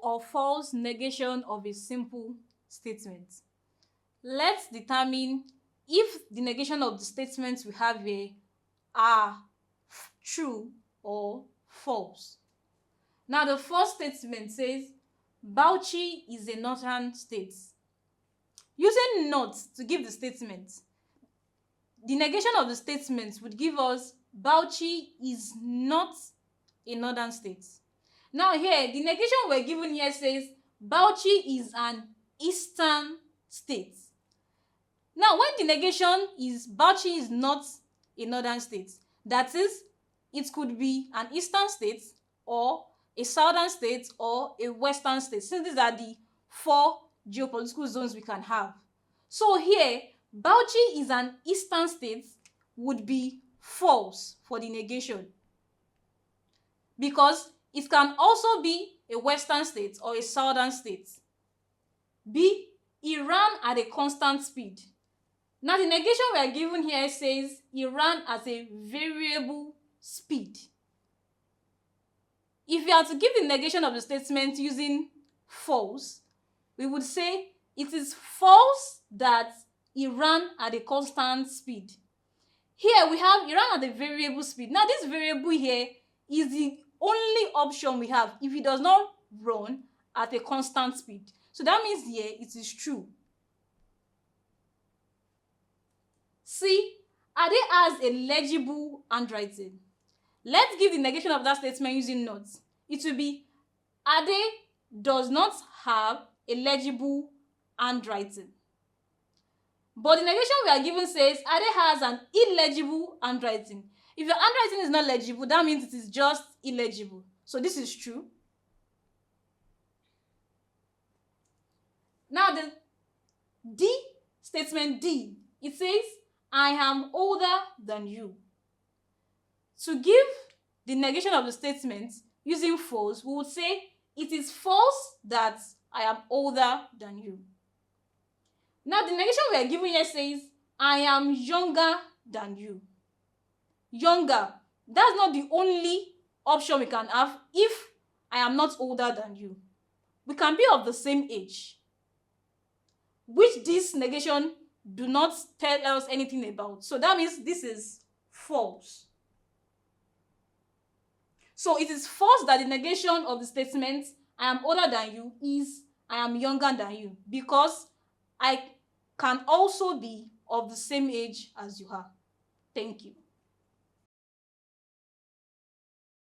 or false negation of a simple statement. Let's determine if the negation of the statements we have here are true or false. Now, the first statement says Bauchi is a northern state. Using not to give the statement, the negation of the statement would give us Bauchi is not a northern state. Now here, the negation we're given here says Bauchi is an eastern state. Now, when the negation is Bauchi is not a northern state, that is, it could be an eastern state or a southern state or a western state, since these are the 4 geopolitical zones we can have. So here, Bauchi is an eastern state would be false for the negation, because it can also be a western state or a southern state. B, Iran at a constant speed. Now, the negation we are given here says Iran at a variable speed. If we are to give the negation of the statement using false, we would say it is false that Iran at a constant speed. Here we have Iran at a variable speed. Now, this variable here is the only option we have if it does not run at a constant speed. So that means here it is true. C, Ade has a legible handwriting. Let's give the negation of that statement using not. It will be Ade does not have a legible handwriting. But the negation we are given says Ade has an illegible handwriting. If your handwriting is not legible, that means it is just illegible. So this is true. Now the D statement D, it says I am older than you. To give the negation of the statement using false, we would say it is false that I am older than you. Now the negation we are given here says I am younger than you. Younger, that's not the only option we can have if I am not older than you. We can be of the same age, which this negation do not tell us anything about. So that means this is false. So it is false that the negation of the statement I am older than you is I am younger than you, because I can also be of the same age as you are. Thank you.